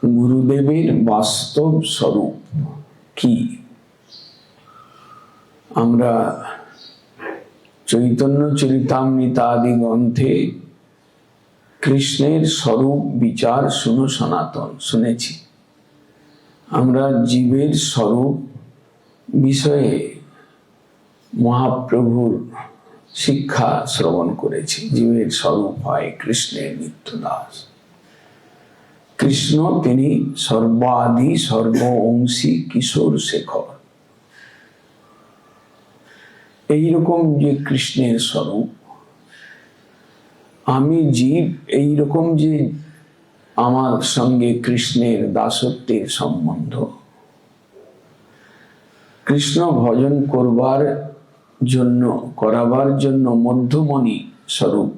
গুরুদেবের বাস্তব স্বরূপ কি? আমরা চৈতন্য চরিতামৃতাদি গ্রন্থে কৃষ্ণের স্বরূপ বিচার শুনো সনাতন শুনেছি। আমরা জীবের স্বরূপ বিষয়ে মহাপ্রভুর শিক্ষা শ্রবণ করেছি। জীবের স্বরূপ হয় কৃষ্ণের নিত্য দাস। কৃষ্ণ তিনি সর্বাদি সর্বঅংশী কিশোর শেখর। এইরকম যে কৃষ্ণের স্বরূপ, আমি জীব, এইরকম যে আমার সঙ্গে কৃষ্ণের দাসত্বের সম্বন্ধ, কৃষ্ণ ভজন করাবার জন্য মধ্যমণি স্বরূপ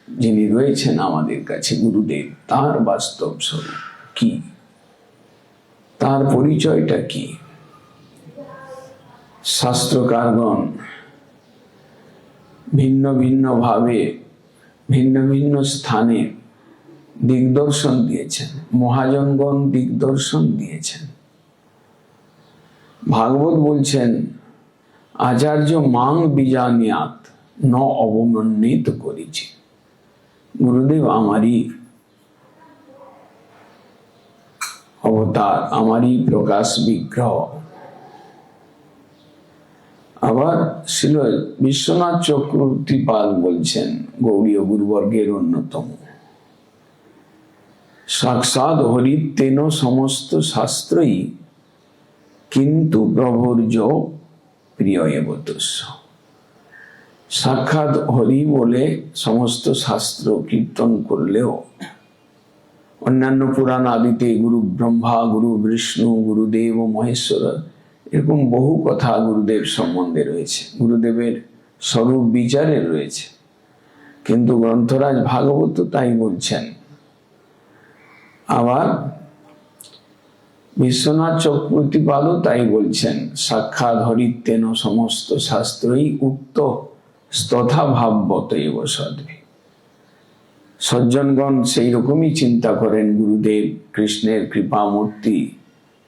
যিনি রয়েছেন আমাদের কাছে গুরুদেব, তার বাস্তব স্বরূপ কি, তার পরিচয়টা কি? শাস্ত্রকারগণ ভিন্ন ভিন্ন ভাবে ভিন্ন ভিন্ন স্থানে দিগদর্শন দিয়েছেন, মহাজনগণ দিগদর্শন দিয়েছেন। ভাগবত বলছেন, আচার্য মাং বিজানিয়াত ন অবমানিত করেছি। গুরুদেব আমারই অবতার, আমারই প্রকাশ বিগ্রহ। আবার শ্রীল বিশ্বনাথ চক্রবর্তীপাল বলছেন, গৌড়ীয় গুরুবর্গের অন্যতম, সাক্ষাৎ হরিতেন সমস্ত শাস্ত্রই কিন্তু প্রভুর্য প্রিয় এবতস্য। সাক্ষাৎ হরি বলে সমস্ত শাস্ত্র কীর্তন করলেও অন্যান্য পুরাণ আদিতে গুরু ব্রহ্মা, গুরু বিষ্ণু, গুরুদেব ও মহেশ্বর, এরকম বহু কথা গুরুদেব সম্বন্ধে রয়েছে, গুরুদেবের স্বরূপ বিচারে রয়েছে। কিন্তু গ্রন্থরাজ ভাগবত তাই বলছেন। আবার বিশ্বনাথ চক্রবর্তীপাদও তাই বলছেন, সাক্ষাৎ হরিতেন সমস্ত শাস্ত্রই উক্ত তথা ভাববত এব সদ্ভি। সজ্জনগণ সেই রকমই চিন্তা করেন, গুরুদেব কৃষ্ণের কৃপামূর্তি,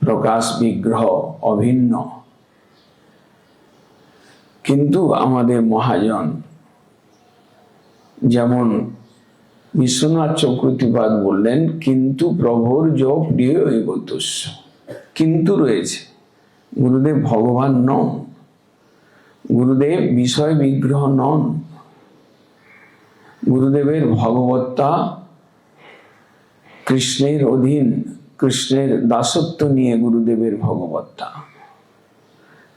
প্রকাশ বিগ্রহ, অভিন্ন। কিন্তু আমাদের মহাজন যেমন বিশ্বনাথ চক্রবর্তীপাদ বললেন, কিন্তু প্রভুর য প্রিয় এবতস্য। কিন্তু রয়েছে, গুরুদেব ভগবান নন, গুরুদেব বিষয় বিগ্রহ নন। গুরুদেবের ভগবত্তা কৃষ্ণের অধীন, কৃষ্ণের দাসত্ব নিয়ে গুরুদেবের ভগবত্তা।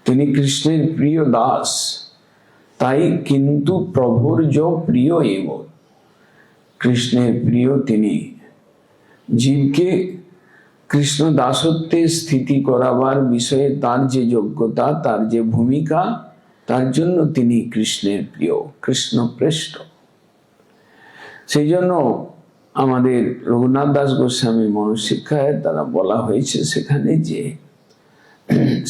তিনি কৃষ্ণের প্রিয় দাস, তাই কিন্তু প্রভুর য প্রিয় এব, কৃষ্ণের প্রিয় তিনি। জীবকে কৃষ্ণ দাসত্বে স্থিতি করাবার বিষয়ে তার যে যোগ্যতা, তার যে ভূমিকা, তার জন্য তিনি কৃষ্ণের প্রিয়, কৃষ্ণ প্রেষ্ঠ। সেই জন্য আমাদের রঘুনাথ দাস গোস্বামী মনুশিক্ষায় তারা বলা হয়েছে সেখানে যে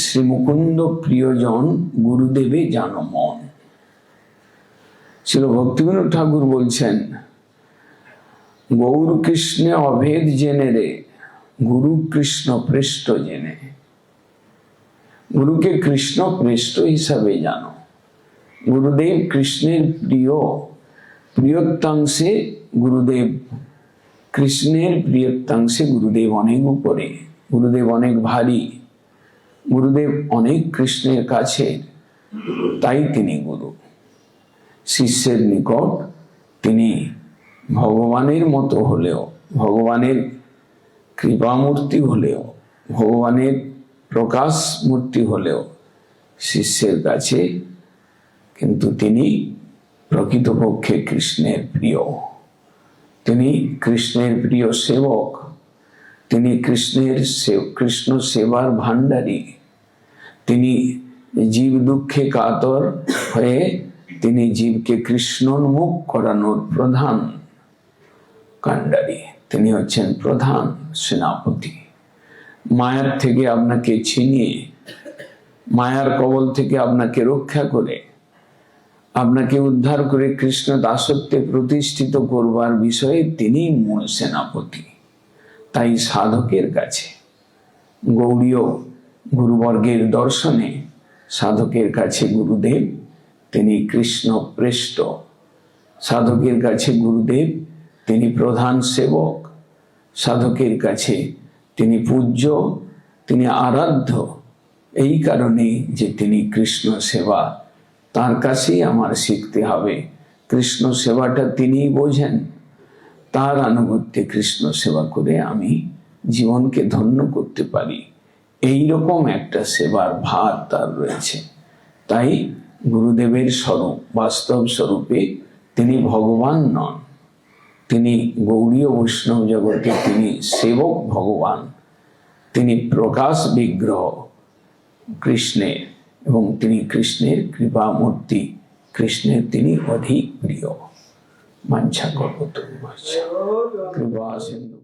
শ্রী মুকুন্দ প্রিয়জন গুরুদেবে জানো মন। শ্রী ভক্তিবিনোদ ঠাকুর বলছেন, গৌর কৃষ্ণে অভেদ জেনে রে, গুরু কৃষ্ণ প্রেষ্ঠ জেনে। গুরুকে কৃষ্ণ প্রেষ্ঠ হিসাবে জানো। গুরুদেব কৃষ্ণের প্রিয়, প্রিয়ত্বাংশে গুরুদেব, কৃষ্ণের প্রিয়ত্বাংশে গুরুদেব অনেক উপরে, গুরুদেব অনেক ভারী, গুরুদেব অনেক কৃষ্ণের কাছে, তাই তিনি গুরু। শিষ্যের নিকট তিনি ভগবানের মতো হলেও, ভগবানের কৃপামূর্তি হলেও, ভগবানের প্রকাশ মূর্তি হলেও শিষ্যের কাছে কিন্তু তিনি প্রকৃতপক্ষে কৃষ্ণের প্রিয়। তিনি কৃষ্ণের প্রিয় সেবক, তিনি কৃষ্ণ সেবার ভাণ্ডারী। তিনি জীব দুঃখে কাতর হয়ে তিনি জীবকে কৃষ্ণোন্মুখ করানোর প্রধান কাণ্ডারী। তিনি হচ্ছেন প্রধান সেনাপতি। মায়ার থেকে আপনাকে ছিনিয়ে, মায়ার কবল থেকে আপনাকে রক্ষা করে, আপনাকে উদ্ধার করে কৃষ্ণ দাসত্বে প্রতিষ্ঠিত করবার বিষয়ে তিনি মূল সেনাপতি। তাই সাধকের কাছে, গৌড়ীয় গুরুবর্গের দর্শনে সাধকের কাছে গুরুদেব তিনি কৃষ্ণ প্রেষ্ট, সাধকের কাছে গুরুদেব তিনি প্রধান সেবক, সাধকের কাছে তিনি পূজ্য, তিনি আরাধ্য। এই কারণেই যে তিনি কৃষ্ণ সেবা, তার কাছেই আমার শিখতে হবে। কৃষ্ণ সেবাটা তিনিই বোঝেন, তার আনুগত্যে কৃষ্ণ সেবা করে আমি জীবনকে ধন্য করতে পারি, এই রকম একটা সেবার ভার তার রয়েছে। তাই গুরুদেবের স্বরূপ, বাস্তব স্বরূপে তিনি ভগবান নন, তিনি গৌড়ীয় বৈষ্ণব জগতে তিনি সেবক ভগবান, তিনি প্রকাশ বিগ্রহ কৃষ্ণের, এবং তিনি কৃষ্ণের কৃপামূর্তি, কৃষ্ণের তিনি অধিক প্রিয়। মাঞ্ছা কল্পতরুভ্যশ্চ কৃপা সিন্ধু।